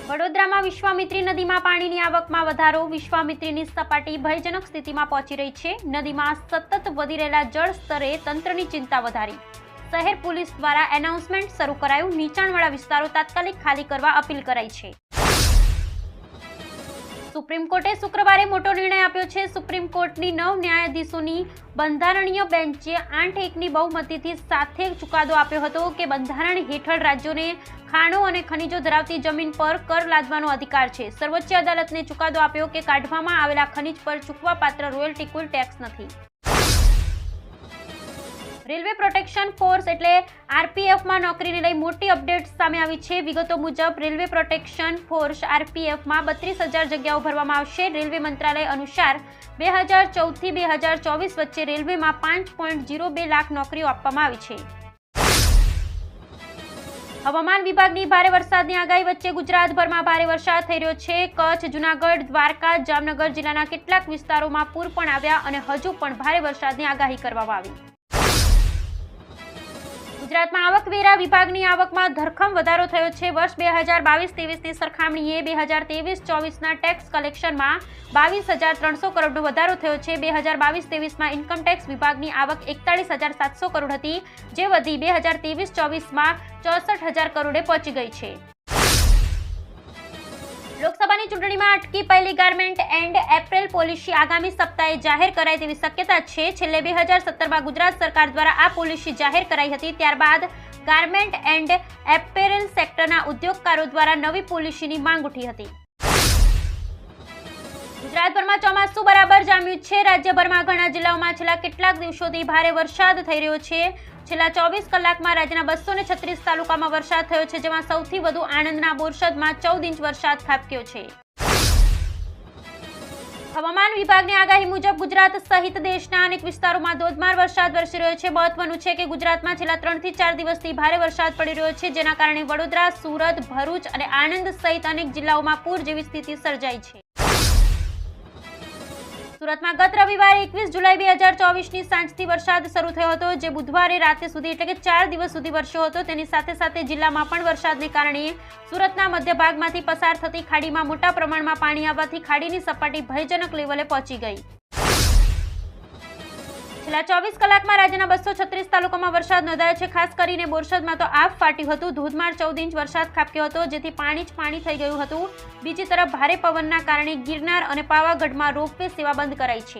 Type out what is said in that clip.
વડોદરામાં વિશ્વામિત્રી નદીમાં પાણીની આવકમાં વધારો. વિશ્વામિત્રીની સપાટી ભયજનક સ્થિતિમાં પહોંચી રહી છે. નદીમાં સતત વધી રહેલા જળ સ્તરે તંત્રની ચિંતા વધારી. શહેર પોલીસ દ્વારા એનાઉન્સમેન્ટ શરૂ કરાયું. નીચાણવાળા વિસ્તારો તાત્કાલિક ખાલી કરવા અપીલ કરાઈ છે. સુપ્રીમ કોર્ટે શુક્રવારે મોટો નિર્ણય આપ્યો છે. સુપ્રીમ કોર્ટની 9 ન્યાયાધીશોની બંધારણીય બેન્ચે 8-1ની બહુમતીથી સાથે ચુકાદો આપ્યો હતો કે બંધારણ હેઠળ રાજ્યોને ખાણો અને ખનીજો ધરાવતી જમીન પર કર લાદવાનો અધિકાર છે. સર્વોચ્ચ અદાલતને ચુકાદો આપ્યો કે કાઢવામાં આવેલા ખનીજ પર ચૂકવાપાત્ર રોયલ્ટી કુલ ટેક્સ નથી. રેલવે પ્રોટેક્શન ફોર્સ એટલે આરપીએફમાં નોકરીને લઈ મોટી અપડેટ સામે આવી છે. વિગતો મુજબ રેલવે પ્રોટેક્શન ફોર્સ આરપીએફમાં 32,000 જગ્યાઓ ભરવામાં આવશે. રેલવે મંત્રાલય અનુસાર 2014 થી 2024 વચ્ચે રેલવેમાં 5.02 લાખ નોકરીઓ આપવામાં આવી છે. હવામાન વિભાગની ભારે વરસાદની આગાહી વચ્ચે ગુજરાતભરમાં ભારે વરસાદ થઈ રહ્યો છે. કચ્છ, જૂનાગઢ, દ્વારકા, જામનગર જિલ્લાના કેટલાક વિસ્તારોમાં પૂર પણ આવ્યા અને હજુ પણ ભારે વરસાદની આગાહી કરવામાં આવી. ગુજરાતમાં આવકવેરા વિભાગની આવકમાં ધરખમ વધારો થયો છે. વર્ષ 2022-23ની સરખામણીએ 2023-24ના ટેક્સ કલેક્શનમાં 22,300 કરોડનો વધારો થયો છે. 2022-23માં ઇન્કમ ટેક્સ વિભાગની આવક 41,700 કરોડ હતી, જે વધી 2023-24માં 64,000 કરોડે પહોંચી ગઈ છે. લોકસભાની ચૂંટણીમાં અટકી પહેલી ગારમેન્ટ એન્ડ એપરેલ પોલિસી આગામી સપ્તાહે જાહેર કરાય તેવી શક્યતા છે. છેલ્લે 2017માં ગુજરાત સરકાર દ્વારા આ પોલિસી જાહેર કરાઈ હતી. ત્યારબાદ ગારમેન્ટ એન્ડ એપેરેલ સેક્ટરના ઉદ્યોગકારો દ્વારા નવી પોલિસીની માંગ ઉઠી હતી. ગુજરાતભરમાં ચોમાસું બરાબર જામ્યું છે. રાજ્યભરમાં ઘણા જિલ્લાઓમાં છેલ્લા કેટલાક દિવસોથી ભારે વરસાદ થઈ રહ્યો છે. છેલ્લા 24 કલાકમાં રાજ્યના 236 તાલુકામાં વરસાદ થયો છે, જેમાં સૌથી વધુ આણંદના બોરસદમાં 14 ઇંચ વરસાદ ખાબક્યો છે. હવામાન વિભાગની આગાહી મુજબ ગુજરાત સહિત દેશના અનેક વિસ્તારોમાં ધોધમાર વરસાદ વરસી રહ્યો છે. મહત્વનું છે કે ગુજરાતમાં છેલ્લા 3 થી 4 દિવસથી ભારે વરસાદ પડી રહ્યો છે, જેના કારણે વડોદરા, સુરત, ભરૂચ અને આણંદ સહિત અનેક જિલ્લાઓમાં પૂર જેવી સ્થિતિ સર્જાઈ છે. સુરતમાં ગત રવિવારે 21 જુલાઈ 2024ની સાંજથી વરસાદ શરૂ થયો હતો, જે બુધવારે રાતે સુધી એટલે કે 4 દિવસ સુધી વરસ્યો હતો. તેની સાથે સાથે જિલ્લામાં પણ વરસાદને કારણે સુરતના મધ્ય ભાગમાંથી પસાર થતી ખાડીમાં મોટા પ્રમાણમાં પાણી આવવાથી ખાડીની સપાટી ભયજનક લેવલે પહોંચી ગઈ. છેલ્લા 24 કલાકમાં રાજ્યના 236 તાલુકામાં વરસાદ નોંધાયો છે. ખાસ કરીને બોરસદમાં તો આભ ફાટ્યું હતું. ધોધમાર 14 ઇંચ વરસાદ ખાબક્યો હતો, જેથી પાણી જ પાણી થઈ ગયું હતું. બીજી તરફ ભારે પવનના કારણે ગિરનાર અને પાવાગઢમાં રોપવે સેવા બંધ કરાઈ છે.